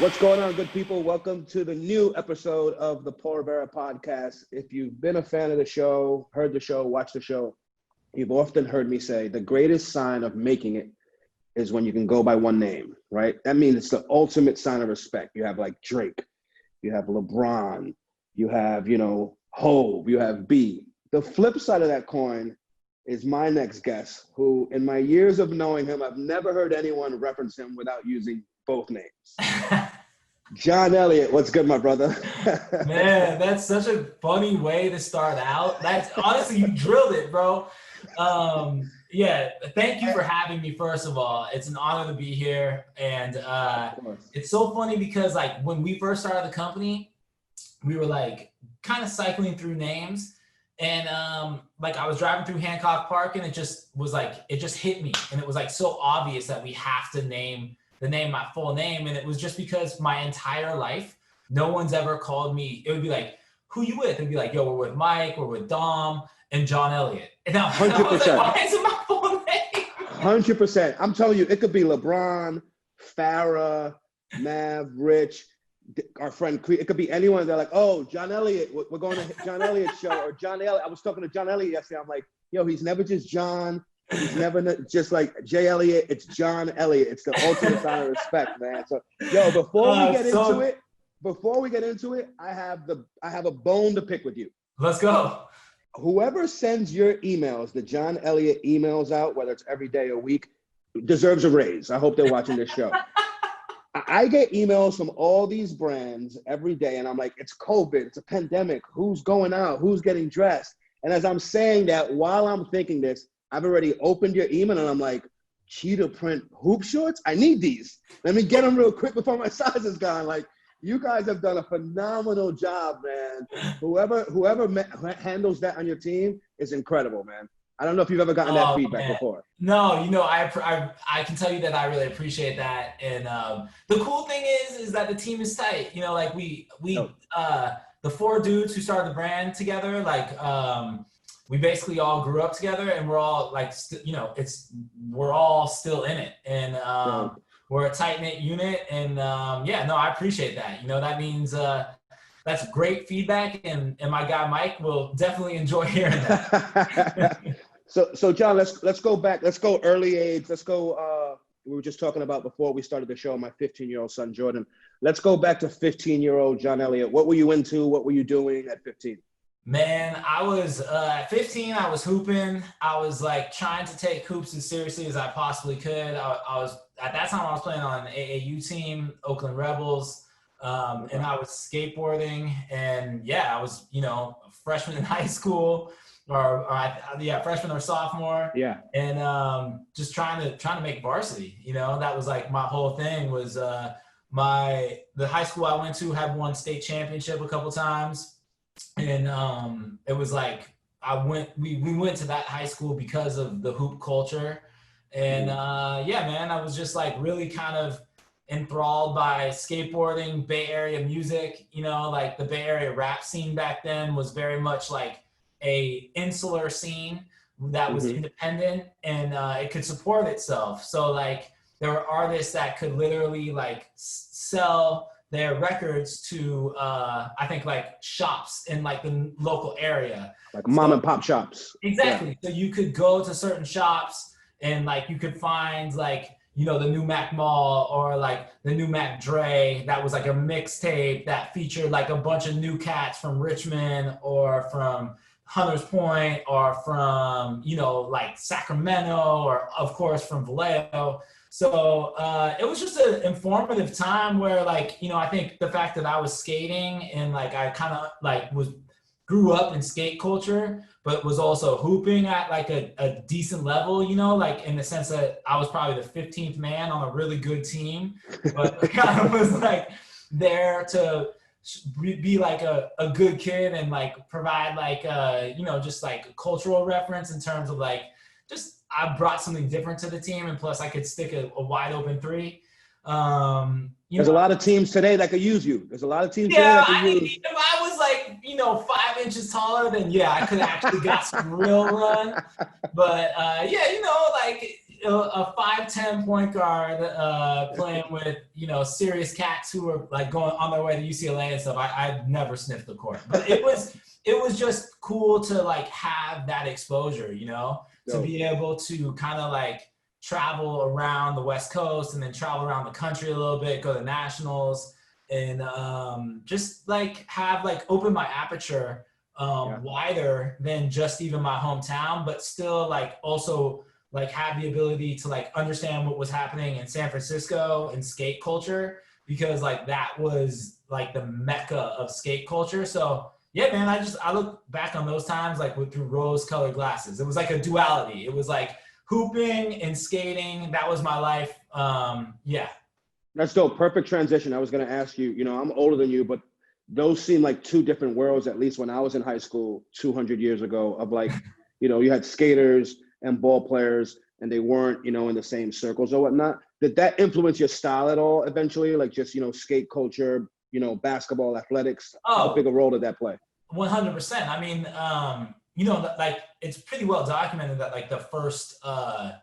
What's going on, good people? Welcome to the new episode of the Paul Rivera Podcast. If you've been a fan of the show, heard the show, watched the show, you've often heard me say the greatest sign of making it is when you can go by one name, right? That means it's the ultimate sign of respect. You have like Drake, you have LeBron, you have, Hov, you have B. The flip side of that coin is my next guest, who in my years of knowing him, I've never heard anyone reference him without using both names. John Elliott, what's good, my brother? Man, that's such a funny way to start out. That's honestly, you drilled it, bro. Yeah, thank you for having me, first of all. It's an honor to be here. And it's so funny because like when we first started the company, we were like kind of cycling through names. And like I was driving through Hancock Park and it just hit me. And it was like so obvious that we have to name my full name. And it was just because my entire life, no one's ever called me. It would be like, who you with? It'd be like, yo, we're with Mike, we're with Dom, and John Elliott. And I was like, why is it my full name? 100%. I'm telling you, it could be LeBron, Farrah, Mav, Rich, our friend Cree. It could be anyone. They're like, oh, John Elliott, we're going to John Elliott's show. Or John Elliott. I was talking to John Elliott yesterday. I'm like, yo, he's never just John. He's never just like Jay Elliott. It's John Elliott. It's the ultimate sign of respect, man. So, yo, before we get into it, I have a bone to pick with you. Let's go. Whoever sends your emails, the John Elliott emails out, whether it's every day or week, deserves a raise. I hope they're watching this show. I get emails from all these brands every day, and I'm like, it's COVID, it's a pandemic. Who's going out? Who's getting dressed? And as I'm saying that, while I'm thinking this, I've already opened your email and I'm like, cheetah print hoop shorts? I need these. Let me get them real quick before my size is gone. Like, you guys have done a phenomenal job, man. Whoever handles that on your team is incredible, man. I don't know if you've ever gotten that feedback before. No, I can tell you that I really appreciate that. And the cool thing is that the team is tight. Like we the four dudes who started the brand together, like we basically all grew up together, and we're all like, we're all still in it, and we're a tight knit unit. And I appreciate that. That means that's great feedback, and my guy Mike will definitely enjoy hearing that. So John, let's go back. Let's go early age. Let's go. We were just talking about before we started the show, my 15-year-old son Jordan. Let's go back to 15-year-old John Elliott. What were you into? What were you doing at 15? Man, I was at 15. I was hooping. I was like trying to take hoops as seriously as I possibly could. I was at that time I was playing on an AAU team, Oakland Rebels, and I was skateboarding. And yeah, I was a freshman in high school, freshman or sophomore. Yeah. And just trying to make varsity. That was like my whole thing. Was the high school I went to had won state championship a couple times. And it was like we went to that high school because of the hoop culture. And man, I was just like really kind of enthralled by skateboarding, Bay Area music. Like the Bay Area rap scene back then was very much like a insular scene that was independent, and it could support itself. So like there were artists that could literally like sell their records to I think like shops in like the local area, like mom and pop shops. Exactly. Yeah. So you could go to certain shops and like you could find like the New Mac Mall or like the New Mac Dre that was like a mixtape that featured like a bunch of new cats from Richmond or from Hunters Point or from like Sacramento or of course from Vallejo. So it was just an informative time where like, I think the fact that I was skating and like I kind of like grew up in skate culture, but was also hooping at like a decent level, like in the sense that I was probably the 15th man on a really good team, but kind of was like there to be like a good kid and like provide like, just like a cultural reference in terms of like, just I brought something different to the team, and plus I could stick a wide open three. There's a lot of teams today that could use you. There's a lot of teams today that could use. If I was like, 5 inches taller, then yeah, I could have actually got some real run. But like a 5'10" point guard playing with, serious cats who were like going on their way to UCLA and stuff. I never sniffed the court, but it was just cool to like have that exposure, to be able to kind of like travel around the West Coast and then travel around the country a little bit, go to nationals, and just like have like open my aperture wider than just even my hometown, but still like also like have the ability to like understand what was happening in San Francisco and skate culture, because like that was like the mecca of skate culture. So yeah, man, I look back on those times like through rose-colored glasses. It was like a duality. It was like hooping and skating. That was my life. Yeah. That's dope. Perfect transition. I was going to ask you, I'm older than you, but those seem like two different worlds, at least when I was in high school 200 years ago, of like, you had skaters and ball players and they weren't, in the same circles or whatnot. Did that influence your style at all eventually? Like just, skate culture, basketball, athletics? How big a role did that play? 100%. I mean, like it's pretty well documented that like the first time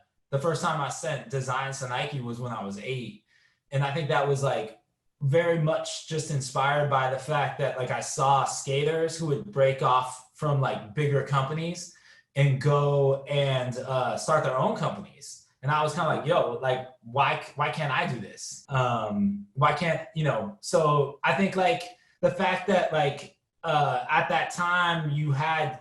I sent designs to Nike was when I was 8. And I think that was like very much just inspired by the fact that like I saw skaters who would break off from like bigger companies and go and start their own companies. And I was kind of like, yo, like, why can't I do this? Why can't, so I think like the fact that like at that time you had,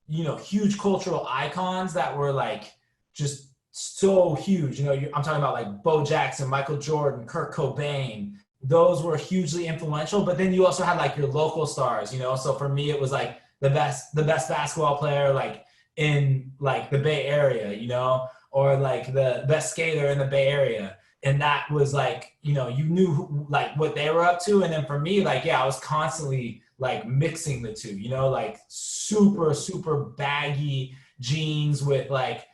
huge cultural icons that were like just so huge. I'm talking about like Bo Jackson, Michael Jordan, Kurt Cobain. Those were hugely influential. But then you also had like your local stars, So for me, it was like the best basketball player like in like the Bay Area, or like the best skater in the Bay Area. And that was like, you knew who, like what they were up to. And then for me, like, yeah, I was constantly like mixing the two, like super, super baggy jeans with like,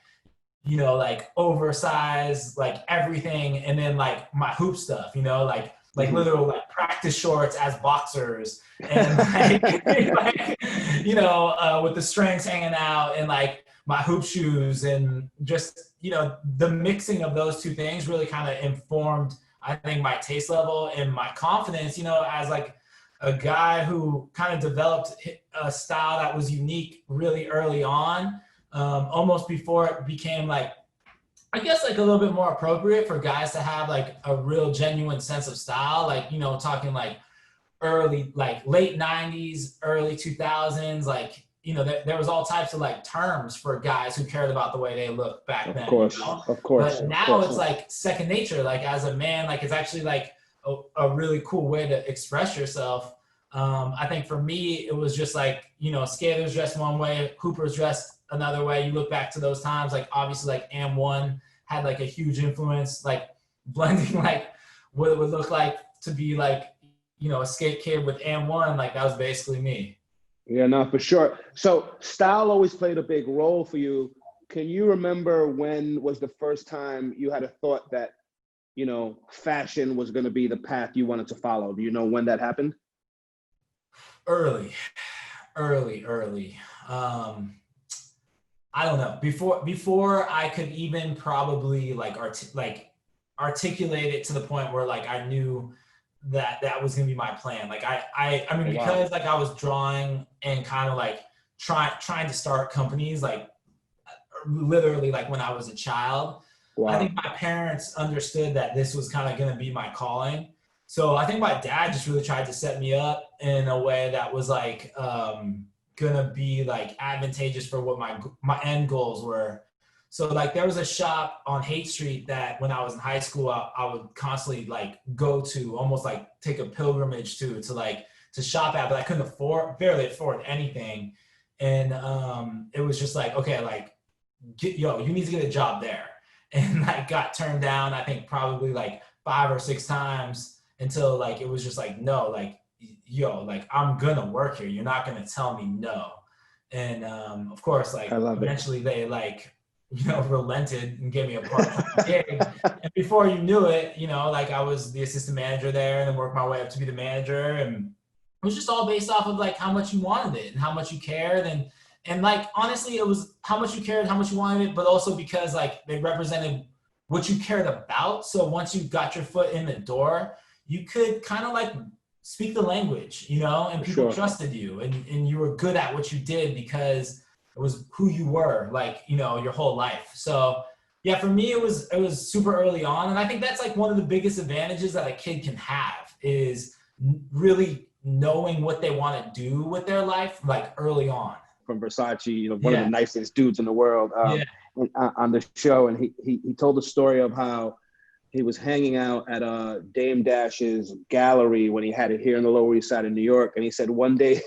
like oversized, like everything. And then like my hoop stuff, like literal like practice shorts as boxers and like, with the strings hanging out and like my hoop shoes, and just, the mixing of those two things really kind of informed, I think, my taste level and my confidence, as like a guy who kind of developed a style that was unique really early on, almost before it became like, I guess like a little bit more appropriate for guys to have like a real genuine sense of style, like, talking like early, like late 90s, early 2000s, like, there was all types of like terms for guys who cared about the way they looked back then. Of course. But now it's like second nature, like as a man, like it's actually like a really cool way to express yourself. I think for me, it was just like, skaters dressed one way, hoopers dressed another way. You look back to those times, like obviously like AM1 had like a huge influence, like blending like what it would look like to be like, a skate kid with AM1, like that was basically me. Yeah, no, for sure. So style always played a big role for you. Can you remember when was the first time you had a thought that, fashion was going to be the path you wanted to follow? Do you know when that happened? Early. I don't know. Before I could even probably like articulate it to the point where like I knew that was gonna be my plan. Like I mean, because like I was drawing and kind of like trying to start companies like literally like when I was a child. Wow. I think my parents understood that this was kind of gonna be my calling. So I think my dad just really tried to set me up in a way that was like gonna be like advantageous for what my end goals were. So like there was a shop on Haight Street that when I was in high school, I would constantly like go to, almost like take a pilgrimage to shop at, but I couldn't barely afford anything. And it was just like, okay, like, you need to get a job there. And I got turned down, I think probably like 5 or 6 times until like, it was just like, no, like, like I'm gonna work here. You're not gonna tell me no. And of course, like eventually they like, relented and gave me a part-time gig. And before you knew it, like I was the assistant manager there and then worked my way up to be the manager. And it was just all based off of like how much you wanted it and how much you cared. And like, honestly, it was how much you cared, how much you wanted it, but also because like they represented what you cared about. So once you got your foot in the door, you could kind of like speak the language, you know, and people trusted you, and you were good at what you did because it was who you were, like, you know, your whole life. So yeah, for me, it was super early on. And I think that's like one of the biggest advantages that a kid can have is really knowing what they want to do with their life, like early on. From Versace, you know, one of the nicest dudes in the world, on the show. And he told the story of how he was hanging out at Dame Dash's gallery when he had it here in the Lower East Side of New York. And he said one day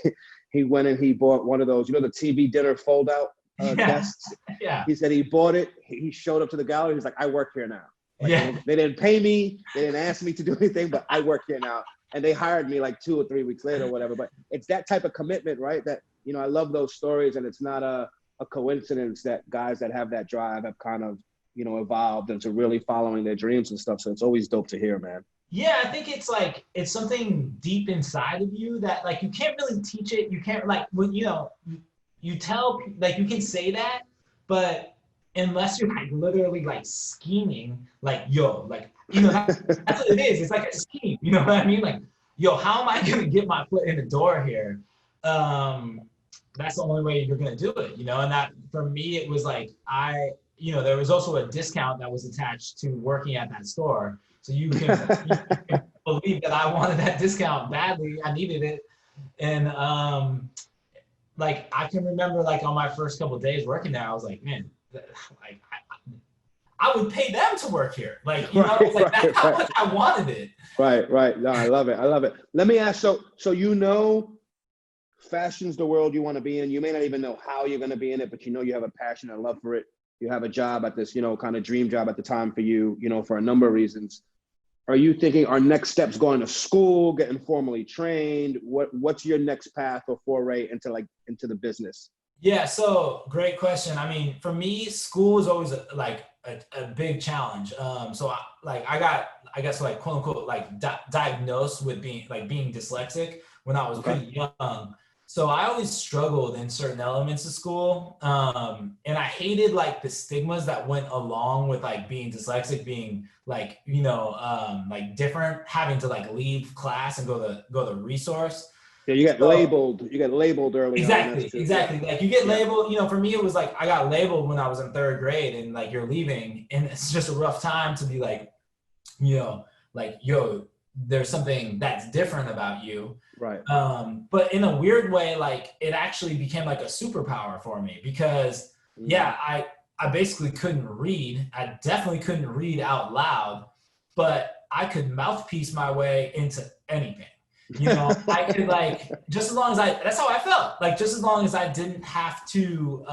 he went and he bought one of those, you know, the TV dinner fold out desks. Yeah. He said he bought it. He showed up to the gallery. He's like, I work here now. Like, they didn't pay me. They didn't ask me to do anything, but I work here now. And they hired me like 2 or 3 weeks later or whatever. But it's that type of commitment, right? That, you know, I love those stories, and it's not a coincidence that guys that have that drive have kind of, you know, evolved into really following their dreams and stuff. So it's always dope to hear, man. Yeah, I think it's like, it's something deep inside of you that like, you can't really teach it. You can't like, you know, you tell, like you can say that, but unless you're like literally like scheming, like, yo, like, you know, that's what it is. It's like a scheme, you know what I mean? Like, yo, how am I going to get my foot in the door here? That's the only way you're going to do it, you know? And that, for me, it was like, you know, there was also a discount that was attached to working at that store. So you can believe that I wanted that discount badly. I needed it. And like, I can remember like on my first couple of days working there, I was like, man, like I would pay them to work here. Like, you know, like that's how much I wanted it. Right. No, I love it. Let me ask, so you know, fashion's the world you want to be in. You may not even know how you're going to be in it, but you know you have a passion and love for it. You have a job at this, you know, kind of dream job at the time for you, you know, for a number of reasons. Are you thinking our next steps going to school, getting formally trained? What's your next path or foray into the business? Yeah, so great question. I mean, for me, school is always like a big challenge. So I got, I guess like quote unquote, like diagnosed with being dyslexic when I was pretty young. So I always struggled in certain elements of school. And I hated like the stigmas that went along with like being dyslexic, being like, you know, like different, having to like leave class and go to resource. Yeah, you get labeled early. Exactly. Like you get labeled, you know, for me, it was like, I got labeled when I was in 3rd grade and like, you're leaving and it's just a rough time to be like, you know, like, yo, there's something that's different about you. Right. But in a weird way, like it actually became like a superpower for me because I basically couldn't read. I definitely couldn't read out loud, but I could mouthpiece my way into anything. You know, I could like, just as long as that's how I felt. Like, just as long as I didn't have to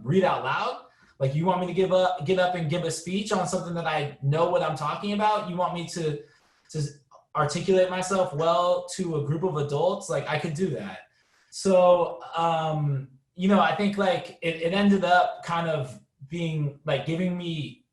read out loud. Like, you want me to get up and give a speech on something that I know what I'm talking about? You want me to articulate myself well to a group of adults? Like, I could do that. So, you know, I think like it ended up kind of being like giving me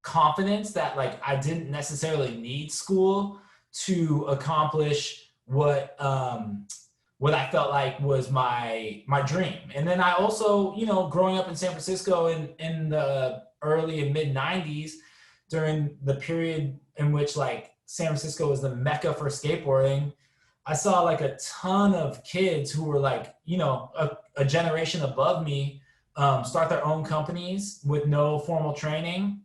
confidence that like I didn't necessarily need school to accomplish what I felt like was my dream. And then I also, you know, growing up in San Francisco in the early and mid 90s, during the period in which like San Francisco was the mecca for skateboarding, I saw like a ton of kids who were like, you know, a generation above me, start their own companies with no formal training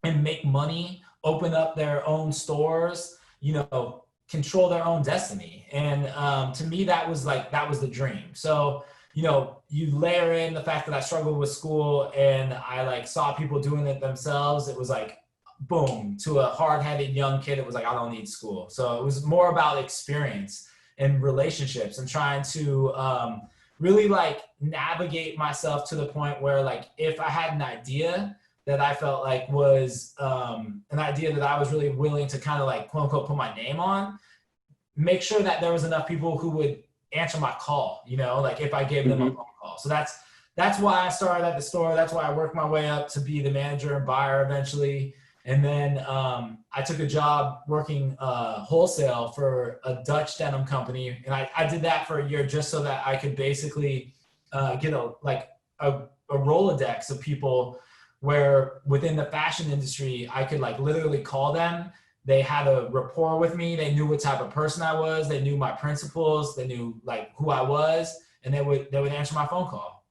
and make money, open up their own stores, you know, control their own destiny. And to me, that was the dream. So, you know, you layer in the fact that I struggled with school and I like saw people doing it themselves. It was like, boom, to a hard-headed young kid, it was like, I don't need school. So it was more about experience and relationships and trying to really like navigate myself to the point where like, if I had an idea that I felt like was an idea that I was really willing to kind of like, quote unquote, put my name on, make sure that there was enough people who would answer my call, you know, like if I gave them a phone call. So that's why I started at the store. That's why I worked my way up to be the manager and buyer eventually. And then I took a job working wholesale for a Dutch denim company. And I did that for a year just so that I could basically get a Rolodex of people where within the fashion industry, I could like literally call them. They had a rapport with me. They knew what type of person I was. They knew my principles. They knew like who I was, and they would answer my phone call.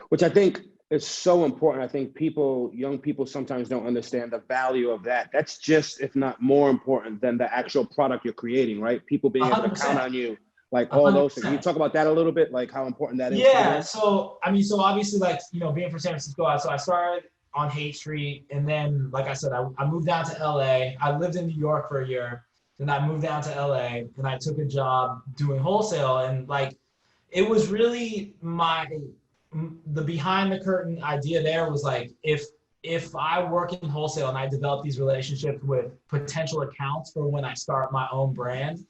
Which I think is so important. I think young people sometimes don't understand the value of that. That's just, if not more important than the actual product you're creating, right? People being able to 100%. count on you, like all 100%. those things. Can you talk about that a little bit, like how important that is? Yeah. So, I mean, so obviously, like, you know, being from San Francisco, so I started on Haight Street. And then, like I said, I moved down to LA. I lived in New York for a year. Then I moved down to LA and I took a job doing wholesale. And like, it was really the behind the curtain idea there was like, if I work in wholesale and I develop these relationships with potential accounts for when I start my own brand,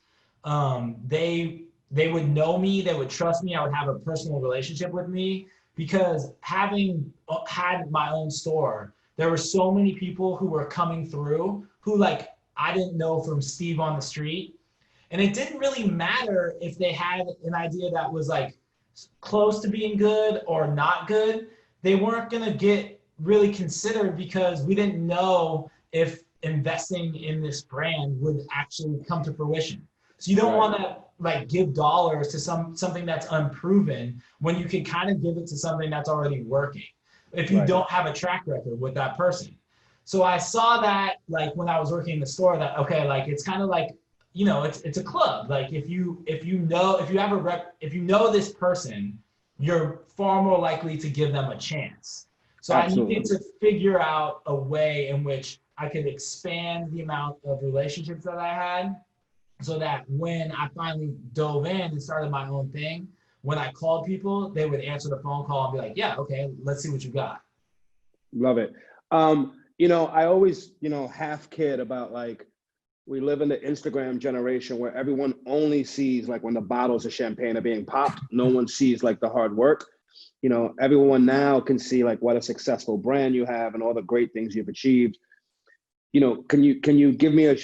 they would know me, they would trust me, I would have a personal relationship with me. Because having had my own store, there were so many people who were coming through who like I didn't know from Steve on the street. And it didn't really matter if they had an idea that was like close to being good or not good. They weren't going to get really considered because we didn't know if investing in this brand would actually come to fruition. So you don't want to like give dollars to something that's unproven when you can kind of give it to something that's already working if you don't have a track record with that person. So I saw that like when I was working in the store that, okay, like it's kind of like, you know, it's a club. Like if you know this person, you're far more likely to give them a chance. So Absolutely. I needed to figure out a way in which I could expand the amount of relationships that I had, so that when I finally dove in and started my own thing, when I called people, they would answer the phone call and be like, yeah, okay, let's see what you got. Love it. You know, I always, you know, half kid about like, we live in the Instagram generation where everyone only sees like when the bottles of champagne are being popped. No one sees like the hard work. You know, everyone now can see like what a successful brand you have and all the great things you've achieved. You know, can you give me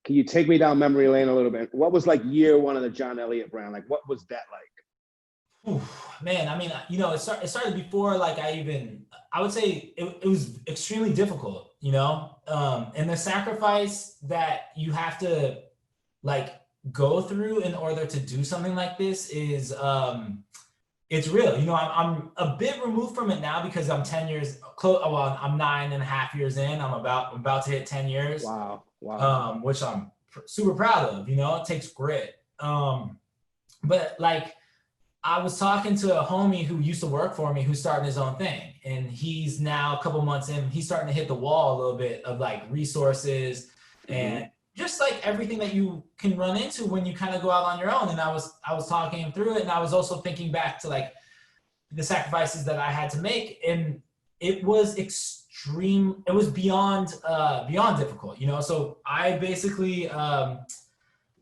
can you take me down memory lane a little bit? What was like year one of the John Elliott brand? Like, what was that like? Oof, man, I mean, you know, it started before like I would say it was extremely difficult, you know, and the sacrifice that you have to like go through in order to do something like this is, it's real. You know, I'm a bit removed from it now because I'm 10 years close. Well, I'm 9.5 years in. I'm about to hit 10 years. Wow. Which I'm super proud of. You know, it takes grit. But like, I was talking to a homie who used to work for me, who's starting his own thing, and he's now a couple months in. He's starting to hit the wall a little bit of like resources and just like everything that you can run into when you kind of go out on your own. And I was talking him through it, and I was also thinking back to like the sacrifices that I had to make, and it was extreme. It was beyond difficult, you know. So I basically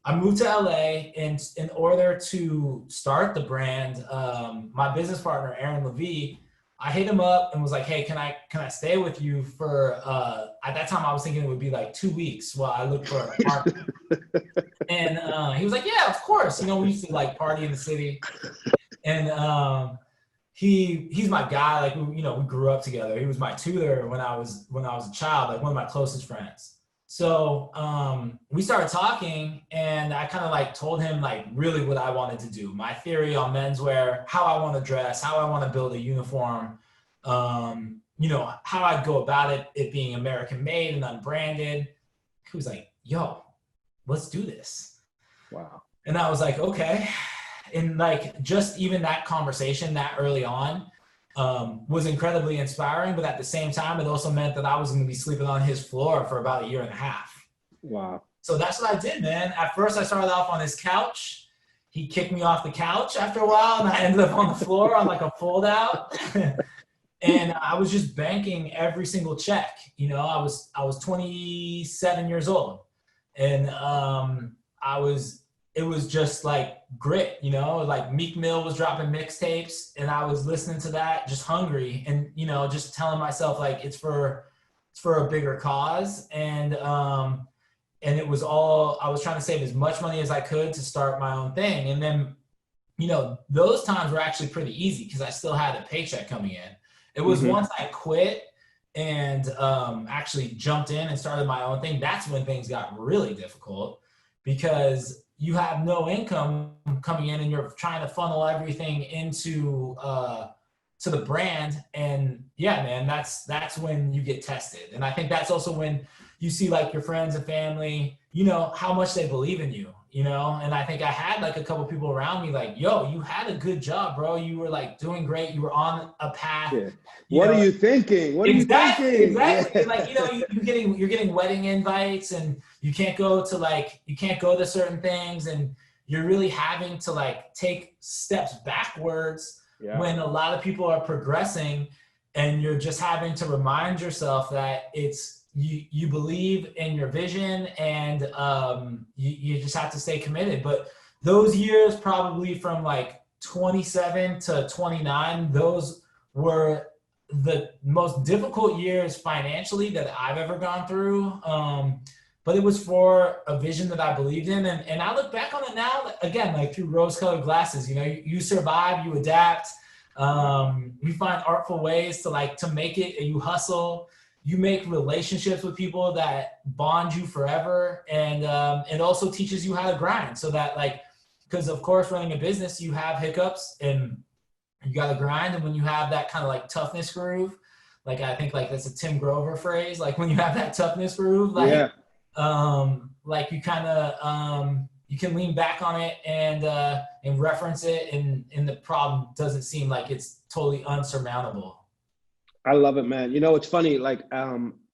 I moved to LA, and in order to start the brand, my business partner Aaron Levy, I hit him up and was like, hey, can I stay with you for, at that time I was thinking it would be like 2 weeks while I looked for an apartment. And he was like, yeah, of course. You know, we used to like party in the city. And he's my guy. Like, you know, we grew up together. He was my tutor when I was a child, like one of my closest friends. So we started talking, and I kind of like told him like really what I wanted to do, my theory on menswear, how I want to dress, how I want to build a uniform, you know, how I'd go about it being American made and unbranded. He was like, yo, let's do this. Wow. And I was like, okay. And like just even that conversation that early on was incredibly inspiring, but at the same time, it also meant that I was going to be sleeping on his floor for about 1.5 years. Wow. So that's what I did, man. At first, I started off on his couch. He kicked me off the couch after a while, and I ended up on the floor on like a fold out. And I was just banking every single check. You know, I was 27 years old, and it was just like grit, you know, like Meek Mill was dropping mixtapes, and I was listening to that, just hungry, and, you know, just telling myself like it's for a bigger cause. And it was all, I was trying to save as much money as I could to start my own thing. And then, you know, those times were actually pretty easy because I still had a paycheck coming in. It was once I quit and actually jumped in and started my own thing, that's when things got really difficult, because you have no income coming in and you're trying to funnel everything into to the brand. And yeah, man, that's when you get tested. And I think that's also when you see like your friends and family, you know, how much they believe in you, you know? And I think I had like a couple people around me like, yo, you had a good job, bro. You were like doing great. You were on a path. Yeah. What are you thinking? What are you thinking? Exactly. Yeah. Like, you know, you're getting wedding invites and you can't go to certain things, and you're really having to like take steps backwards when a lot of people are progressing, and you're just having to remind yourself that it's, you believe in your vision, and you just have to stay committed. But those years, probably from like 27 to 29, those were the most difficult years financially that I've ever gone through. But it was for a vision that I believed in. And I look back on it now, again, like through rose-colored glasses. You know, you survive, you adapt, you find artful ways to make it, and you hustle. You make relationships with people that bond you forever. And it also teaches you how to grind, so that like, because of course running a business, you have hiccups and you got to grind. And when you have that kind of like toughness groove, like I think like that's a Tim Grover phrase, like when you have that toughness groove, like, like you kind of, you can lean back on it and reference it, and the problem doesn't seem like it's totally unsurmountable. I love it, man. You know, it's funny, like,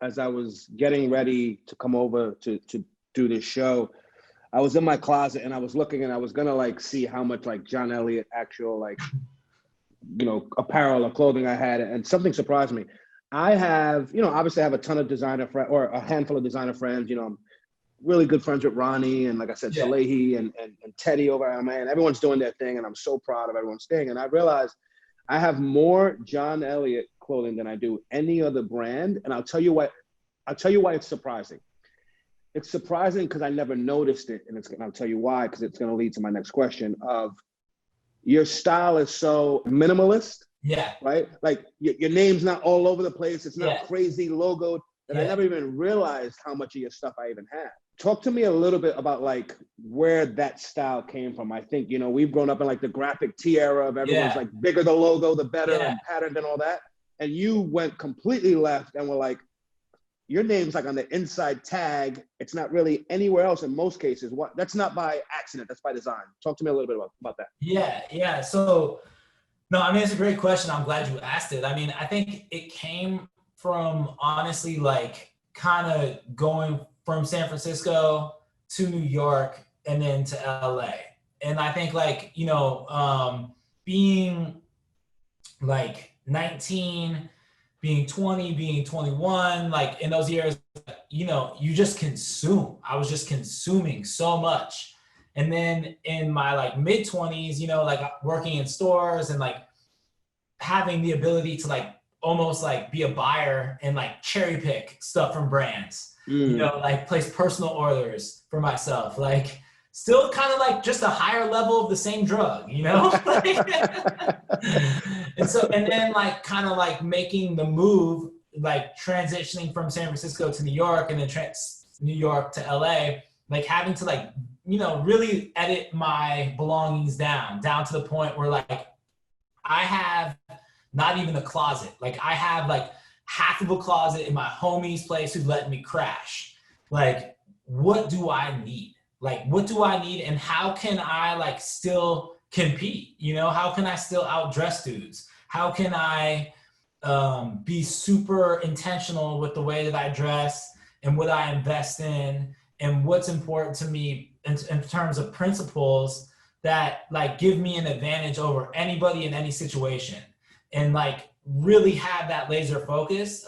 as I was getting ready to come over to do this show, I was in my closet and I was looking, and I was going to like see how much like John Elliott actual, like, you know, apparel or clothing I had. And something surprised me. I have, you know, obviously I have a ton of designer friends, or a handful of designer friends. You know, I'm really good friends with Ronnie, and like I said, Salehi and Teddy over at man. Everyone's doing their thing, and I'm so proud of everyone's thing. And I realized I have more John Elliott clothing than I do any other brand. And I'll tell you why it's surprising. It's surprising because I never noticed it. And I'll tell you why, because it's going to lead to my next question of, your style is so minimalist. Yeah. Right? Like your name's not all over the place. It's not crazy logoed. And I never even realized how much of your stuff I even had. Talk to me a little bit about like where that style came from. I think, you know, we've grown up in like the graphic tee era of everyone's like bigger the logo, the better, and patterned and all that. And you went completely left and were like, your name's like on the inside tag. It's not really anywhere else in most cases. What? That's not by accident. That's by design. Talk to me a little bit about that. Yeah. So, no, I mean, it's a great question. I'm glad you asked it. I mean, I think it came from honestly, like kind of going from San Francisco to New York and then to LA. And I think like, you know, being like 19, being 20, being 21, like in those years, you know, you just consume. I was just consuming so much. And then in my like mid 20s, you know, like working in stores and like having the ability to like almost like be a buyer and like cherry pick stuff from brands, you know, like place personal orders for myself, like still kind of like just a higher level of the same drug, you know? and then like kind of like making the move, like transitioning from San Francisco to New York, and then New York to LA, like having to like, you know, really edit my belongings down to the point where like I have not even a closet. Like I have like half of a closet in my homie's place who let me crash. Like, what do I need? Like, what do I need, and how can I like still compete? You know, how can I still outdress dudes? How can I be super intentional with the way that I dress and what I invest in and what's important to me in terms of principles that like give me an advantage over anybody in any situation, and like really have that laser focus.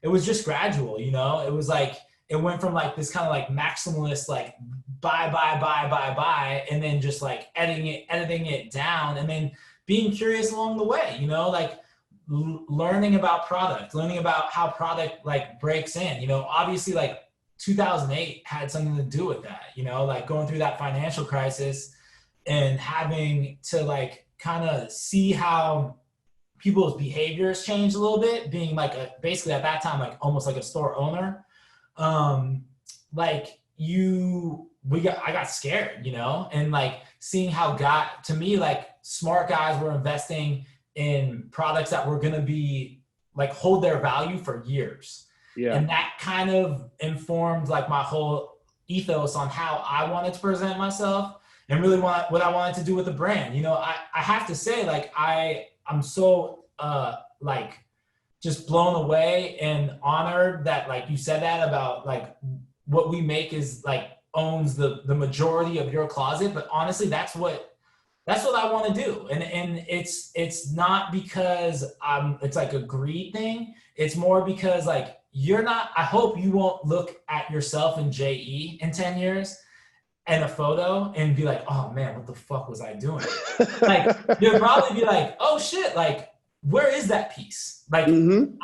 It was just gradual, you know. It was like, it went from like this kind of like maximalist, like buy, and then just like editing it down, and then being curious along the way, you know, like learning about product, learning about how product like breaks in, you know. Obviously like 2008 had something to do with that, you know, like going through that financial crisis and having to like kind of see how people's behaviors changed a little bit, being like basically at that time, like almost like a store owner. Like I got scared, you know, and like seeing how to me, like smart guys were investing in products that were going to be like hold their value for years. Yeah. And that kind of informed like my whole ethos on how I wanted to present myself and really what I wanted to do with the brand. You know, I have to say, like, I'm so like just blown away and honored that like you said that about like what we make is like owns the majority of your closet. But honestly, that's what I want to do. And it's not because it's like a greed thing. It's more because like I hope you won't look at yourself in JE in 10 years and a photo and be like, oh man, what the fuck was I doing? Like, you'll probably be like, oh shit, like, where is that piece? Like, I'm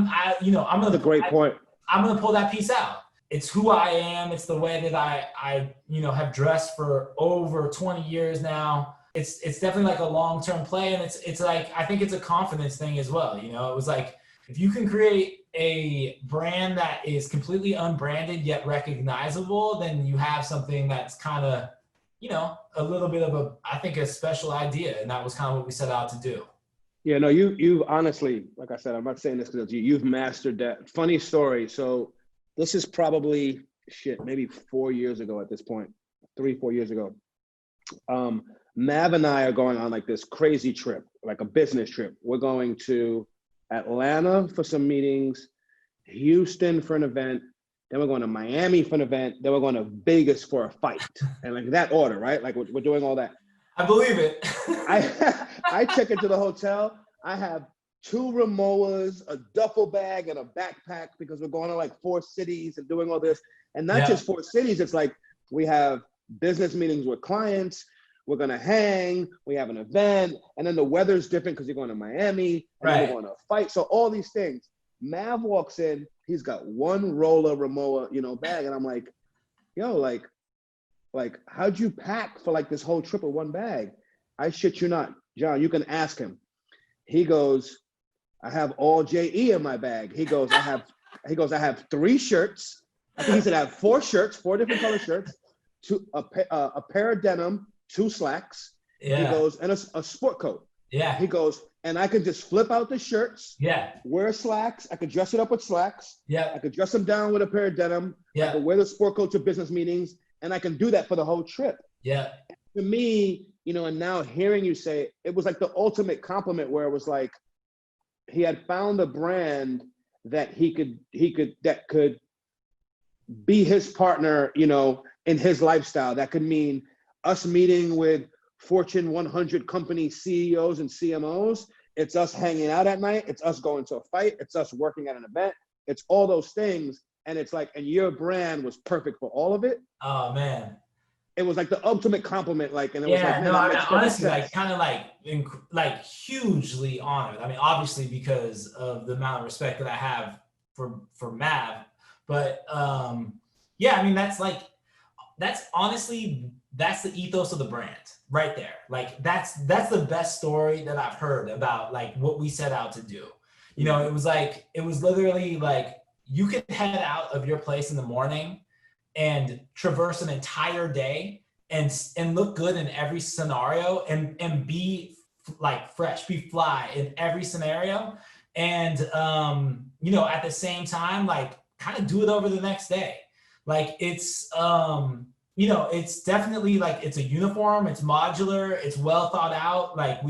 That's a great point. I'm going to pull that piece out. It's who I am. It's the way that I have dressed for over 20 years now. It's definitely like a long-term play. And it's like, I think it's a confidence thing as well. You know, it was like, if you can create a brand that is completely unbranded yet recognizable, then you have something that's kind of, you know, a little bit of I think a special idea. And that was kind of what we set out to do. Yeah, no, you've honestly, like I said, I'm not saying this because you've mastered that. Funny story. So this is probably maybe 4 years ago at this point, 3-4 years ago. Mav and I are going on like this crazy trip, like a business trip. We're going to Atlanta for some meetings, Houston for an event, then we're going to Miami for an event, then we're going to Vegas for a fight. And like that order, right? Like we're doing all that. I believe it. I check into the hotel. I have 2 Rimowas, a duffel bag, and a backpack because we're going to like 4 cities and doing all this. And not just 4 cities, it's like we have business meetings with clients, we're gonna hang, we have an event, and then the weather's different because you're going to Miami, and then we're going to fight. So all these things. Mav walks in, he's got 1 roller Rimowa, bag, and I'm like, yo, like how'd you pack for like this whole trip with 1 bag? I shit you not, John, you can ask him. He goes, I have all JE in my bag. He goes, I have 3 shirts. I think he said I have 4 shirts, 4 different color shirts, a pair of denim, 2 slacks. Yeah. He goes, and a sport coat. Yeah. He goes, and I could just flip out the shirts. Yeah. Wear slacks. I could dress it up with slacks. Yeah. I could dress them down with a pair of denim. Yeah. I could wear the sport coat to business meetings, and I can do that for the whole trip. Yeah. And to me, and now hearing you say it was like the ultimate compliment, where it was like he had found a brand that that could be his partner, in his lifestyle. That could mean us meeting with Fortune 100 company CEOs and CMOs. It's us hanging out at night. It's us going to a fight. It's us working at an event. It's all those things. And it's like, and your brand was perfect for all of it. Oh man. It was like the ultimate compliment. Like, and it was like, man, no, I mean, honestly, like kind of like hugely honored. I mean, obviously because of the amount of respect that I have for Mav, but yeah, I mean, that's honestly, that's the ethos of the brand right there. Like that's the best story that I've heard about like what we set out to do. It was literally like you could head out of your place in the morning and traverse an entire day and look good in every scenario and be like fresh, be fly in every scenario. And, at the same time, like kind of do it over the next day. Like it's, it's definitely like, it's a uniform, it's modular, it's well thought out. Like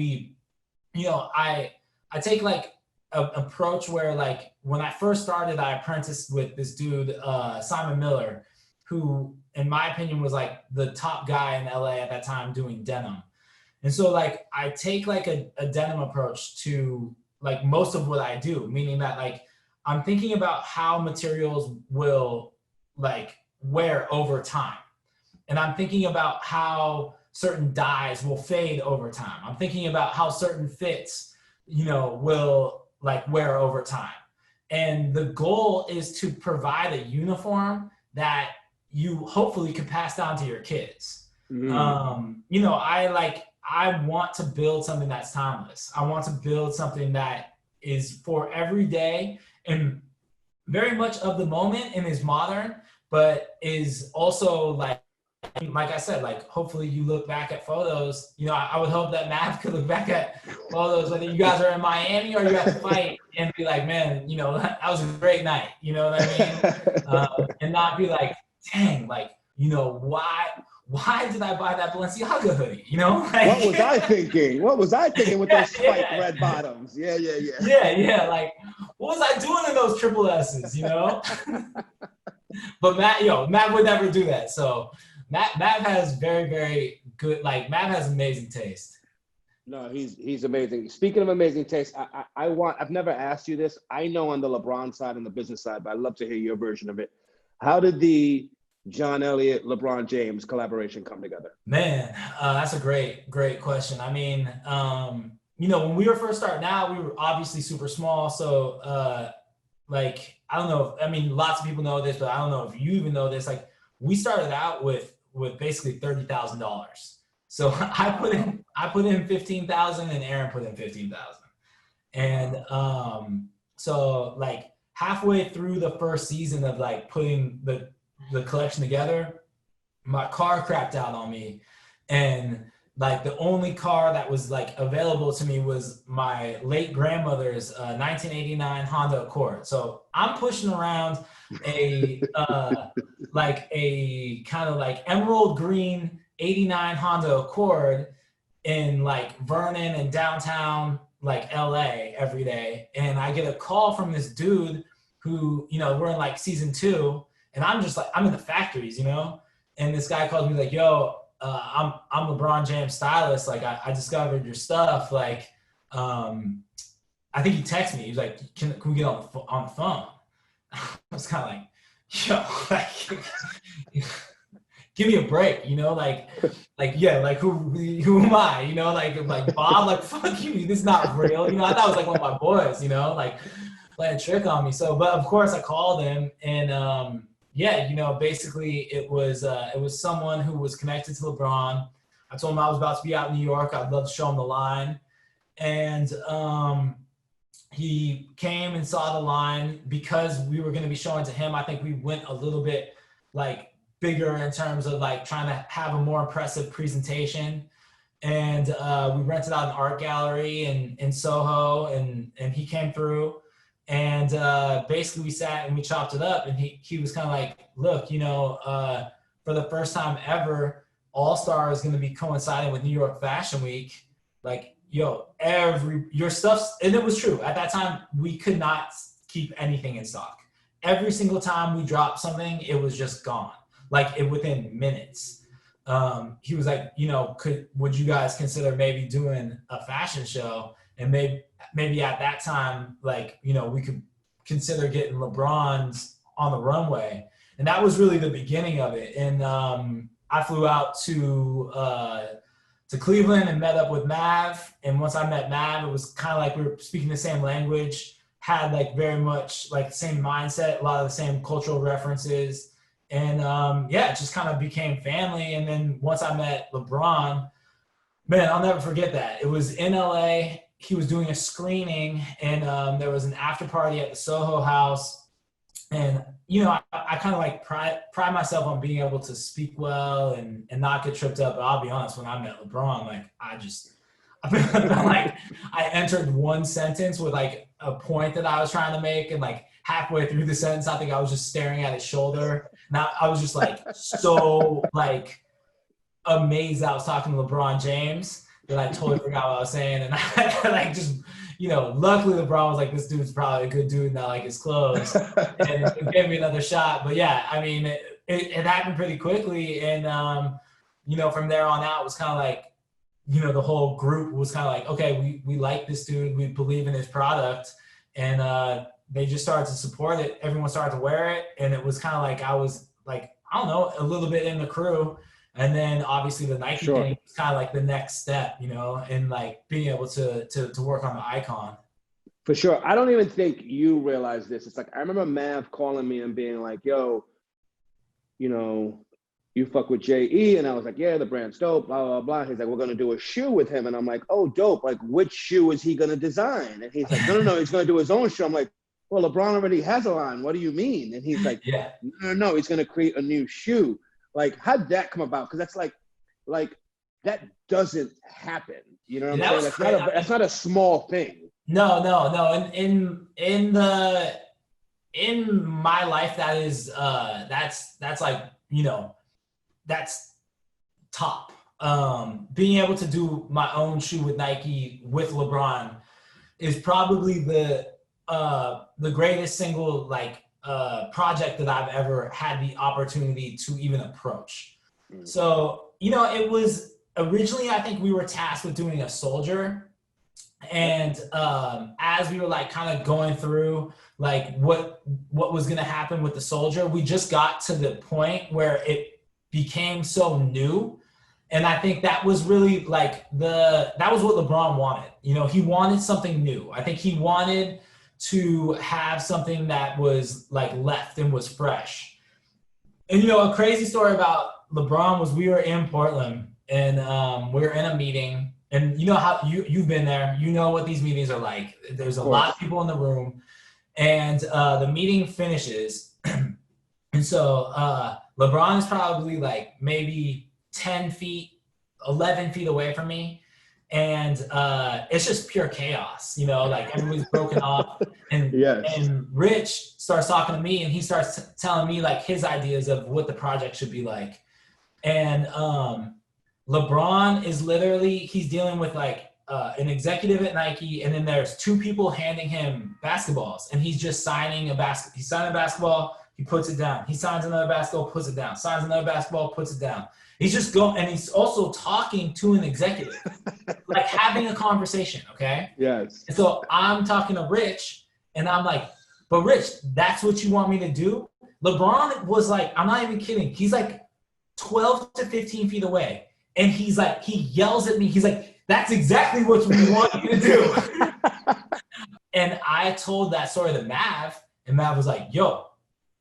I take like an approach where like, when I first started, I apprenticed with this dude, Simon Miller, who in my opinion was like the top guy in LA at that time doing denim. And so like, I take like a denim approach to like most of what I do, meaning that like, I'm thinking about how materials will like wear over time. And I'm thinking about how certain dyes will fade over time. I'm thinking about how certain fits, will like wear over time. And the goal is to provide a uniform that you hopefully can pass down to your kids. Mm-hmm. I want to build something that's timeless. I want to build something that is for every day and very much of the moment and is modern, but is also like I said, like hopefully you look back at photos. You know, I would hope that Mav could look back at photos, whether you guys are in Miami or you're at the fight, and be like, man, you know, that was a great night. You know what I mean? And not be like, dang, like, you know, why did I buy that Balenciaga hoodie? You know, like, what was I thinking? What was I thinking with those spiked red bottoms? Yeah. Yeah. Like, what was I doing in those triple S's? You know. But Matt would never do that. So Matt has very, very good. Like, Matt has amazing taste. No, he's amazing. Speaking of amazing taste, I've never asked you this. I know on the LeBron side and the business side, but I'd love to hear your version of it. How did the John Elliott, LeBron James collaboration come together? Man, that's a great question. I mean, you know, when we were first starting out, we were obviously super small. So, like, I don't know. I mean, lots of people know this, but I don't know if you even know this. Like, we started out with basically $30,000. So I put in $15,000 and Aaron put in $15,000. And so like halfway through the first season of like putting the collection together, my car crapped out on me. And like the only car that was like available to me was my late grandmother's 1989 Honda Accord. So I'm pushing around a like a kind of like emerald green 89 Honda Accord in like Vernon and downtown like LA every day. And I get a call from this dude who, you know, we're in like season 2 and I'm just like, I'm in the factories, you know? And this guy calls me like, yo, I'm LeBron James stylist. Like I discovered your stuff. Like, I think he texted me. He was like, can we get on the phone? I was kind of like, yo, like, give me a break, you know, like, yeah, like who am I, you know, like Bob, like, fuck you, this is not real, you know. I thought it was like one of my boys, you know, like playing a trick on me. So, but of course I called him and, yeah, you know, basically it was someone who was connected to LeBron. I told him I was about to be out in New York. I'd love to show him the line. And, he came and saw the line because we were going to be showing to him. I think we went a little bit like bigger in terms of like trying to have a more impressive presentation. And we rented out an art gallery in Soho and he came through and basically we sat and we chopped it up and he was kind of like, look, you know, for the first time ever, All-Star is going to be coinciding with New York Fashion Week. Like, yo, your stuff's, and it was true. At that time, we could not keep anything in stock. Every single time we dropped something, it was just gone. Like within minutes. He was like, you know, would you guys consider maybe doing a fashion show? And maybe at that time, like, you know, we could consider getting LeBron's on the runway. And that was really the beginning of it. And I flew out to Cleveland and met up with Mav. And once I met Mav, it was kind of like we were speaking the same language, had like very much like the same mindset, a lot of the same cultural references. And yeah, it just kind of became family. And then once I met LeBron, man, I'll never forget that. It was in LA. He was doing a screening and there was an after party at the Soho House. And, you know, I kind of like pride myself on being able to speak well and not get tripped up. But I'll be honest, when I met LeBron, like I felt like I entered one sentence with like a point that I was trying to make. And like halfway through the sentence, I think I was just staring at his shoulder. Now I was just like so like amazed that I was talking to LeBron James that I totally forgot what I was saying. And I like just, you know, luckily LeBron was like, this dude's probably a good dude, not like his clothes. And it gave me another shot. But yeah, I mean, it happened pretty quickly. And, you know, from there on out, it was kind of like, you know, the whole group was kind of like, okay, we like this dude. We believe in his product. And they just started to support it. Everyone started to wear it. And it was kind of like, I was like, I don't know, a little bit in the crew. And then obviously the Nike thing was kind of like the next step, you know, and like being able to work on the icon. For sure. I don't even think you realize this. It's like, I remember Mav calling me and being like, yo, you know, you fuck with J.E. And I was like, yeah, the brand's dope, blah, blah, blah. He's like, we're going to do a shoe with him. And I'm like, oh, dope. Like, which shoe is he going to design? And he's like, no, he's going to do his own shoe. I'm like, well, LeBron already has a line. What do you mean? And he's like, no, he's going to create a new shoe. Like, how'd that come about? Because that's like that doesn't happen. You know what I'm saying? That's not a small thing. No. In my life, that is that's like, you know, that's top. Being able to do my own shoe with Nike with LeBron is probably the greatest single project that I've ever had the opportunity to even approach. So, you know, it was originally, I think we were tasked with doing a soldier. And as we were like kind of going through like what was going to happen with the soldier, we just got to the point where it became so new. And I think that was really like that was what LeBron wanted. You know, he wanted something new. I think he wanted to have something that was like left and was fresh. And, you know, a crazy story about LeBron was we were in Portland and we were in a meeting. And you know how you've been there, you know what these meetings are like. There's a lot of people in the room, and the meeting finishes. And so LeBron is probably like maybe 10 feet, 11 feet away from me. And it's just pure chaos, you know, like everybody's broken off. And, and Rich starts talking to me and he starts telling me like his ideas of what the project should be like. And LeBron is literally, he's dealing with like an executive at Nike, and then there's two people handing him basketballs, and he's just signing a basketball. He signed a basketball, he puts it down. He signs another basketball, puts it down. Signs another basketball, puts it down. He's just going, and he's also talking to an executive, like having a conversation, okay? Yes. And so I'm talking to Rich, and I'm like, but Rich, that's what you want me to do? LeBron was like, I'm not even kidding. He's like 12 to 15 feet away. And he's like, he yells at me. He's like, that's exactly what we want you to do. And I told that story to Mav, and Mav was like, yo,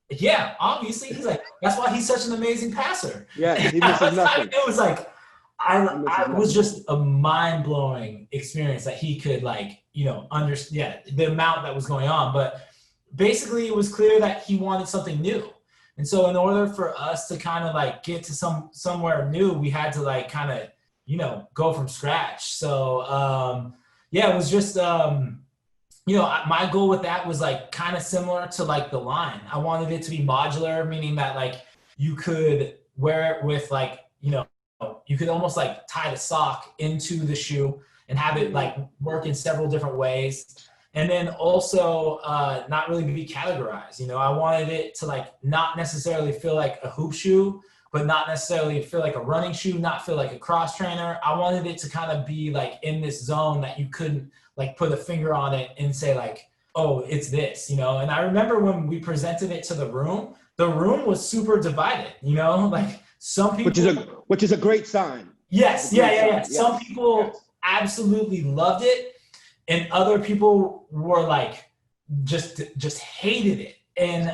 yeah, obviously. He's like, that's why he's such an amazing passer. Yeah, he misses nothing. It was like, I was just a mind-blowing experience that he could like, you know, understand the amount that was going on. But basically it was clear that he wanted something new. And so in order for us to kind of like get to somewhere new, we had to like kind of, you know, go from scratch. So yeah, it was just, you know, my goal with that was like kind of similar to like the line. I wanted it to be modular, meaning that like you could wear it with like, you know, you could almost like tie the sock into the shoe and have it like work in several different ways. And then also not really be categorized. You know, I wanted it to like not necessarily feel like a hoop shoe, but not necessarily feel like a running shoe, not feel like a cross trainer. I wanted it to kind of be like in this zone that you couldn't like put a finger on it and say like, oh, it's this, you know? And I remember when we presented it to the room was super divided, you know? Like some people- Which is a great sign. Yes, yeah. Some people absolutely loved it. And other people were like, just hated it. And,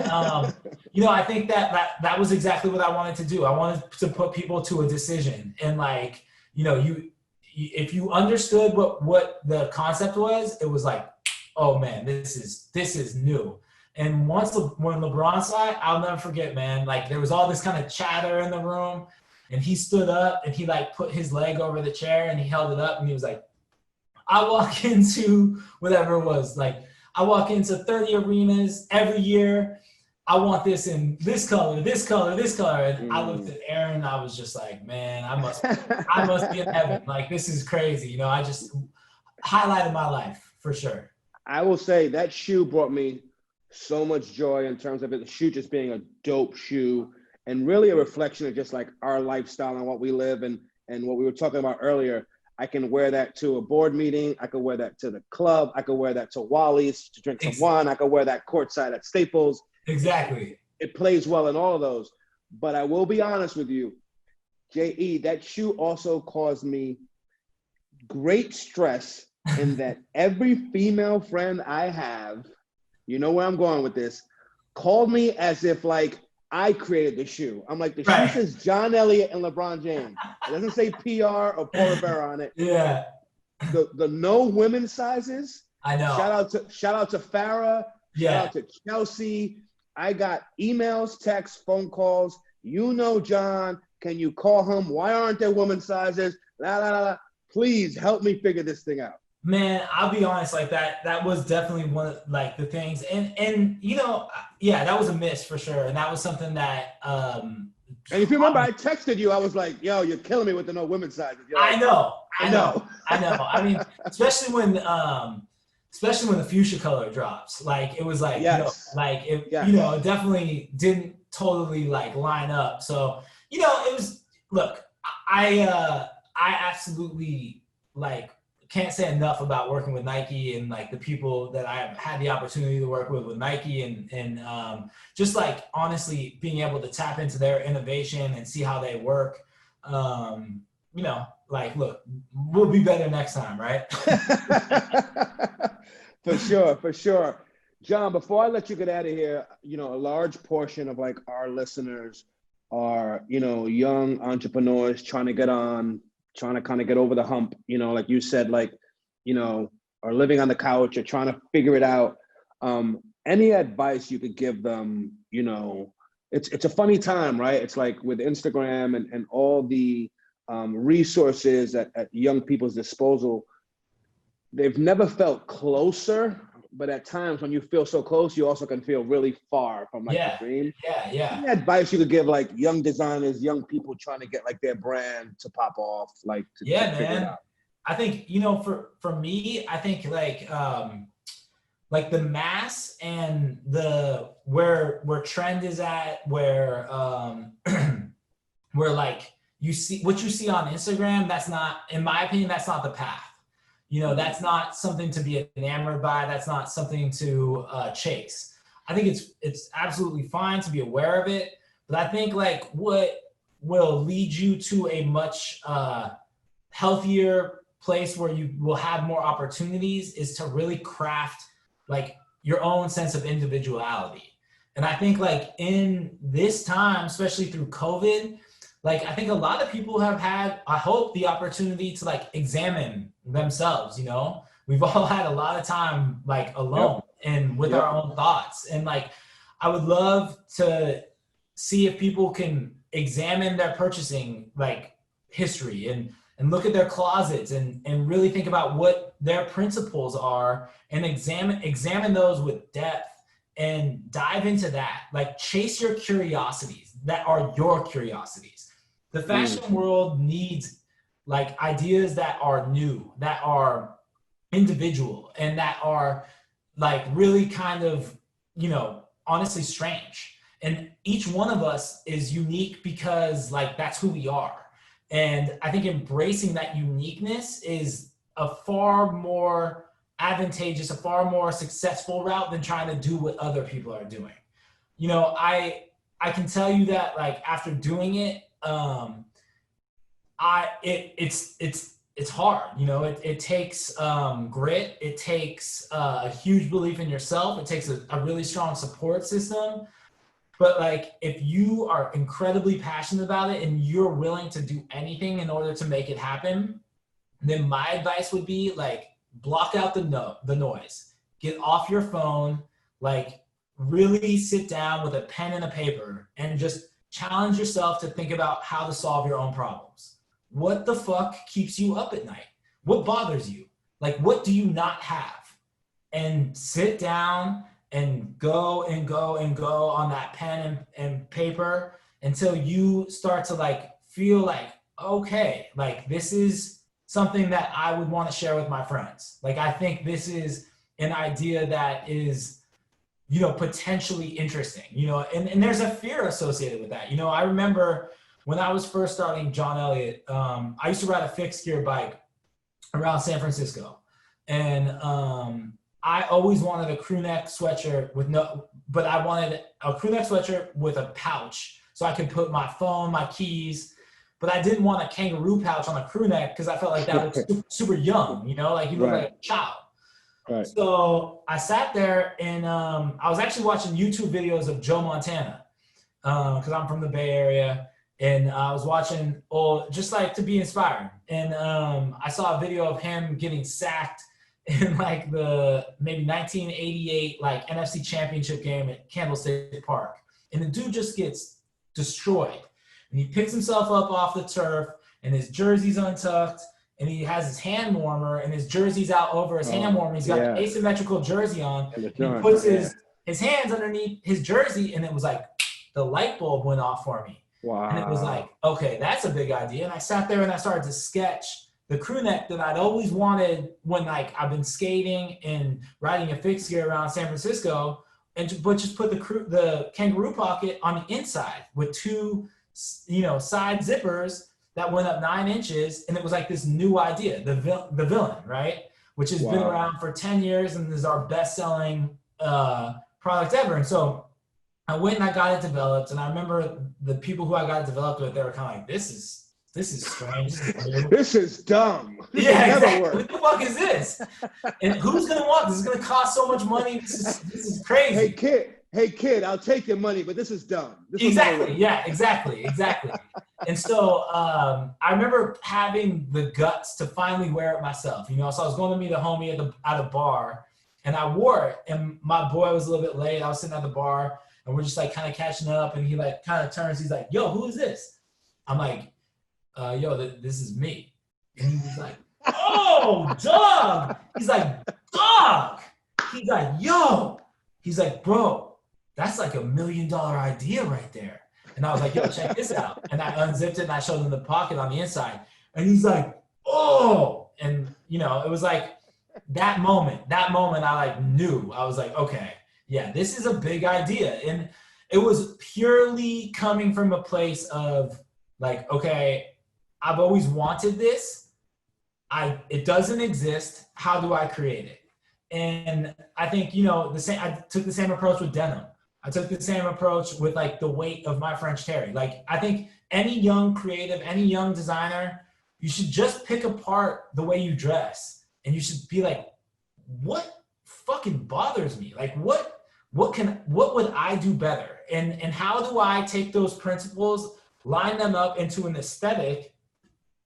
you know, I think that was exactly what I wanted to do. I wanted to put people to a decision. And like, you know, if you understood what the concept was, it was like, oh man, this is new. And when LeBron saw it, I'll never forget, man, like there was all this kind of chatter in the room, and he stood up and he like put his leg over the chair and he held it up and he was like, I walk into whatever it was, like I walk into 30 arenas every year. I want this in this color, this color, this color. And I looked at Aaron, I was just like, man, I must be in heaven. Like, this is crazy. You know, I just highlighted my life for sure. I will say that shoe brought me so much joy in terms of it, the shoe just being a dope shoe and really a reflection of just like our lifestyle and what we live and what we were talking about earlier. I can wear that to a board meeting. I could wear that to the club. I could wear that to Wally's to drink some wine. I could wear that courtside at Staples. Exactly. It plays well in all of those. But I will be honest with you, J.E., that shoe also caused me great stress in that every female friend I have, you know where I'm going with this, called me as if like I created the shoe. I'm like, the Right. shoe says John Elliott and LeBron James. It doesn't say PR or Paul Rivera on it. Yeah. The no women's sizes. I know. Shout out to Farrah. Yeah. Shout out to Chelsea. I got emails, texts, phone calls. You know, John, can you call him? Why aren't there women's sizes? La la la la. Please help me figure this thing out. Man, I'll be honest, like that was definitely one of like the things, and you know, yeah, that was a miss for sure, and that was something that and if you remember, I texted you. I was like, "Yo, you're killing me with the no women's sizes." Like, I know. I mean, especially when the fuchsia color drops, like it was like, yes. you know, like it, yes. You know, it definitely didn't totally like line up. So, you know, it was. Look, I absolutely like. Can't say enough about working with Nike and like the people that I've had the opportunity to work with Nike and just like honestly being able to tap into their innovation and see how they work. You know, like, look, we'll be better next time, right? For sure. John, before I let you get out of here, you know, a large portion of like our listeners are, you know, young entrepreneurs trying to kind of get over the hump, you know, like you said, like, you know, or living on the couch or trying to figure it out. Any advice you could give them, you know, it's a funny time, right? It's like with Instagram and all the resources at young people's disposal, they've never felt closer, but at times when you feel so close, you also can feel really far from like the dream. Yeah. Any advice you could give like young designers, young people trying to get like their brand to pop off, like to figure it out? I think, you know, for me, I think like the mass and the where trend is at, where where like you see what you see on Instagram, that's not, in my opinion, that's not the path. You know, that's not something to be enamored by. That's not something to chase. I think it's absolutely fine to be aware of it, but I think like what will lead you to a much healthier place where you will have more opportunities is to really craft like your own sense of individuality. And I think like in this time, especially through COVID, like I think a lot of people have had, I hope, the opportunity to like examine themselves, you know? We've all had a lot of time like alone and with our own thoughts. And like, I would love to see if people can examine their purchasing like history and look at their closets and really think about what their principles are and examine those with depth and dive into that. Like chase your curiosities that are your curiosities. The fashion world needs like ideas that are new, that are individual, and that are like really kind of, you know, honestly strange. And each one of us is unique because like that's who we are. And I think embracing that uniqueness is a far more advantageous, a far more successful route than trying to do what other people are doing. You know, I can tell you that like after doing it, it's hard, you know, it takes grit, it takes a huge belief in yourself, it takes a really strong support system. But like, if you are incredibly passionate about it and you're willing to do anything in order to make it happen, then my advice would be like, block out the noise, get off your phone, like really sit down with a pen and a paper and just challenge yourself to think about how to solve your own problems. What the fuck keeps you up at night? What bothers you? Like, what do you not have? And sit down and go on that pen and paper until you start to like feel like, okay, like this is something that I would want to share with my friends. Like, I think this is an idea that is, you know, potentially interesting, you know, and there's a fear associated with that. You know, I remember when I was first starting John Elliott, I used to ride a fixed gear bike around San Francisco. And I always wanted a crew neck sweatshirt but I wanted a crew neck sweatshirt with a pouch so I could put my phone, my keys, but I didn't want a kangaroo pouch on a crew neck because I felt like that was super young, you know, like you look like a child. Right. So I sat there and I was actually watching YouTube videos of Joe Montana. because I'm from the Bay Area, and I was watching just like to be inspired. And I saw a video of him getting sacked in like the maybe 1988 like NFC Championship game at Candlestick Park, and the dude just gets destroyed. And he picks himself up off the turf, and his jersey's untucked, and he has his hand warmer, and his jersey's out over his hand warmer. He's got an asymmetrical jersey on. And he puts his hands underneath his jersey, and it was like the light bulb went off for me. Wow. And it was like, okay, that's a big idea. And I sat there and I started to sketch the crew neck that I'd always wanted when like I've been skating and riding a fixed gear around San Francisco, but just put the kangaroo pocket on the inside with two, side zippers that went up 9 inches. And it was like this new idea, the villain, right? Which has been around for 10 years and is our best-selling product ever. And so I went and I got it developed. And I remember the people who I got it developed with, they were kind of like, this is strange. This is dumb. Exactly. What the fuck is this? And who's going to want this? It's going to cost so much money. This is crazy. Hey kid, I'll take your money, but this is dumb. Exactly. Yeah, exactly. And so I remember having the guts to finally wear it myself. So I was going to meet a homie at a bar, and I wore it. And my boy was a little bit late. I was sitting at the bar, and we're just like kind of catching up. And he like kind of turns. He's like, "Yo, who is this?" I'm like, this is me. And he was like, "Oh, dog." He's like, "Dog." He's like, "Yo." He's like, "Bro, that's like $1 million idea right there." And I was like, "Yo, check this out." And I unzipped it and I showed him the pocket on the inside. And he's like, "Oh." And, it was like that moment I like knew. I was like, okay, yeah, this is a big idea. And it was purely coming from a place of like, okay, I've always wanted this. It doesn't exist. How do I create it? And I think, I took the same approach with denim. I took the same approach with like the weight of my French Terry. Like, I think any young creative, any young designer, you should just pick apart the way you dress. And you should be like, what fucking bothers me? Like, what would I do better? And how do I take those principles, line them up into an aesthetic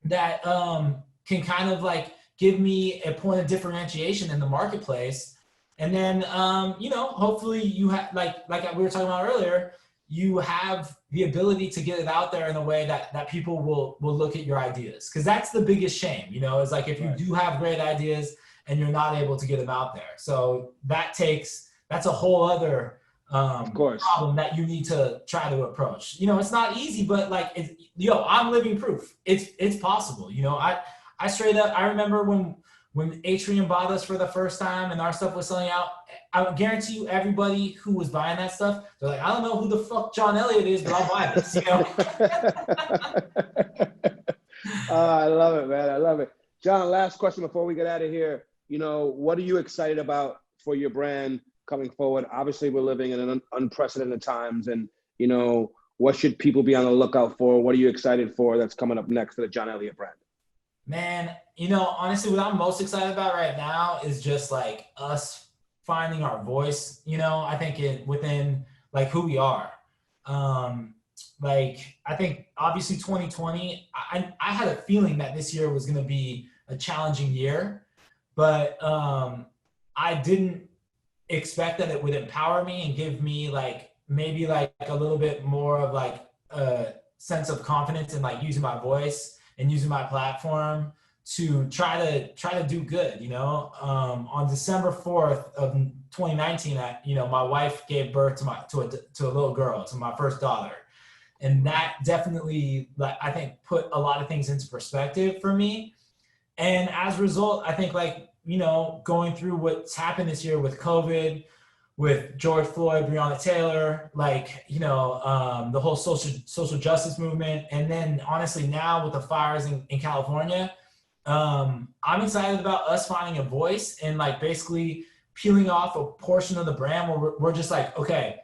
that can kind of like give me a point of differentiation in the marketplace. And then, hopefully you have, like we were talking about earlier, you have the ability to get it out there in a way that people will look at your ideas. Because that's the biggest shame, is like if you do have great ideas and you're not able to get them out there. So that's a whole other problem that you need to try to approach. It's not easy, but like, I'm living proof. It's possible. I straight up, I remember when Atrium bought us for the first time and our stuff was selling out, I guarantee you everybody who was buying that stuff, they're like, I don't know who the fuck John Elliott is, but I'll buy this, I love it, man. I love it. John, last question before we get out of here. What are you excited about for your brand coming forward? Obviously, we're living in unprecedented times, and, what should people be on the lookout for? What are you excited for that's coming up next for the John Elliott brand? Man, honestly, what I'm most excited about right now is just like us finding our voice, I think within like who we are. Like, I think obviously 2020, I had a feeling that this year was going to be a challenging year, but I didn't expect that it would empower me and give me like, maybe like a little bit more of like a sense of confidence in like using my voice and using my platform to try to do good. On December 4th of 2019, my wife gave birth to a little girl, to my first daughter. And that definitely, like, I think put a lot of things into perspective for me. And as a result, I think going through what's happened this year with COVID, with George Floyd, Breonna Taylor, the whole social justice movement. And then honestly, now with the fires in California, I'm excited about us finding a voice and like basically peeling off a portion of the brand where we're just like, okay,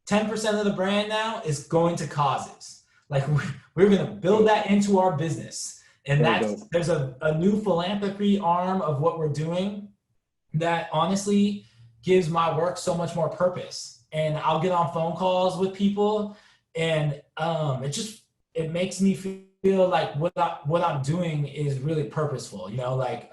10% of the brand now is going to causes. Like we're going to build that into our business. And there's a new philanthropy arm of what we're doing that honestly gives my work so much more purpose. and I'll get on phone calls with people, and it makes me feel like what I'm doing is really purposeful. You know, like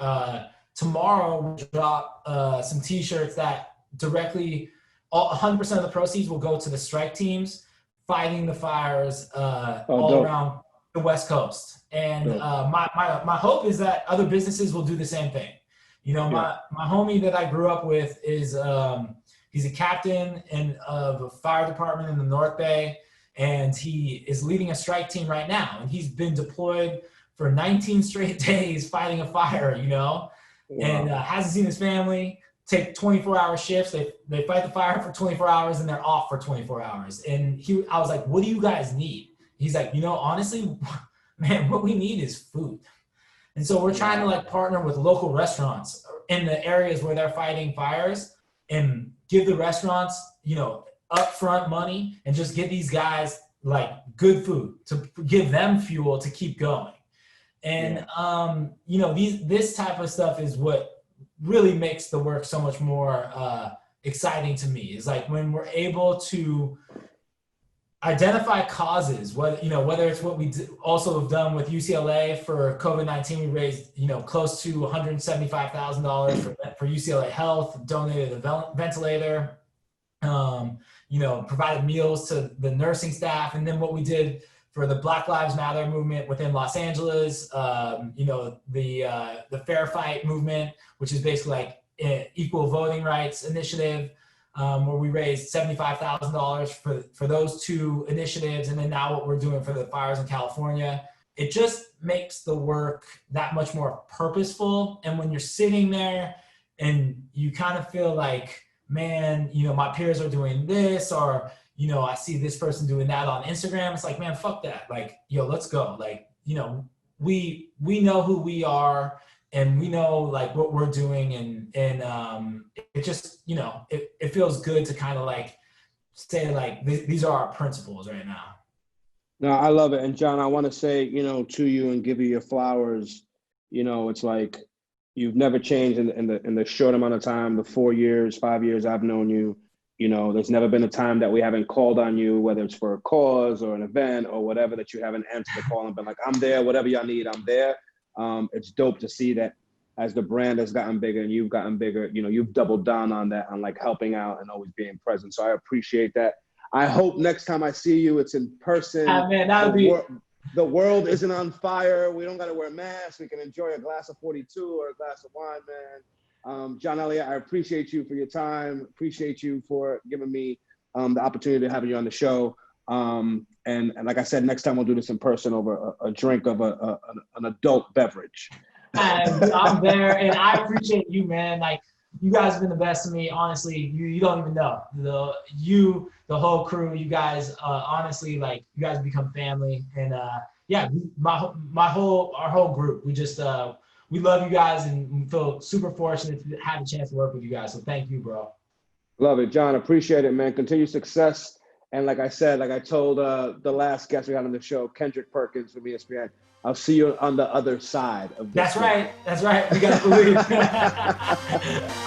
tomorrow we'll drop some T-shirts that directly, 100% of the proceeds will go to the strike teams fighting the fires all around the West Coast. And my hope is that other businesses will do the same thing. You know, my homie that I grew up with is he's a captain of a fire department in the North Bay, and he is leading a strike team right now. And he's been deployed for 19 straight days fighting a fire, you know, and hasn't seen his family. Take 24-hour shifts. They fight the fire for 24 hours and they're off for 24 hours. And I was like, what do you guys need? He's like, you know, honestly, man, what we need is food. And so we're trying to like partner with local restaurants in the areas where they're fighting fires and give the restaurants, you know, upfront money and just give these guys like good food to give them fuel to keep going. And, you know, this type of stuff is what really makes the work so much more exciting to me. Is like when we're able to identify causes, whether it's what we also have done with UCLA for COVID-19, we raised, you know, close to $175,000 for UCLA Health, donated a ventilator, you know, provided meals to the nursing staff. And then what we did for the Black Lives Matter movement within Los Angeles, you know, the Fair Fight movement, which is basically like equal voting rights initiative, where we raised $75,000 for those two initiatives. And then now what we're doing for the fires in California, it just makes the work that much more purposeful. And when you're sitting there and you kind of feel like, man, you know, my peers are doing this, or, you know, I see this person doing that on Instagram. It's like, man, fuck that. Like, yo, let's go. Like, you know, we know who we are and we know like what we're doing. And it just, you know, it feels good to kind of like say like, these are our principles right now. No, I love it. And John, I want to say, you know, to you and give you your flowers. You know, it's like you've never changed in the short amount of time, the 4 years, 5 years I've known you. You know, there's never been a time that we haven't called on you, whether it's for a cause or an event or whatever, that you haven't answered the call and been like, I'm there, whatever y'all need, I'm there. It's dope to see that as the brand has gotten bigger and you've gotten bigger, you know, you've doubled down on that, on like helping out and always being present. So I appreciate that. I hope next time I see you, it's in person. Man, that would be... The world isn't on fire. We don't got to wear masks. We can enjoy a glass of 42 or a glass of wine, man. John Elliott, I appreciate you for your time. Appreciate you for giving me the opportunity to have you on the show. And like I said, next time we'll do this in person over a drink of an adult beverage. I'm there, and I appreciate you, man. Like, you guys have been the best to me. Honestly, you don't even know. The whole crew, you guys, honestly, like, you guys become family. And yeah, our whole group, we just we love you guys and we feel super fortunate to have a chance to work with you guys. So thank you, bro. Love it, John. Appreciate it, man. Continued success. And like I said, like I told the last guest we had on the show, Kendrick Perkins from ESPN, I'll see you on the other side of this. That's right. We got to believe.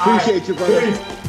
Appreciate you, brother. Peace.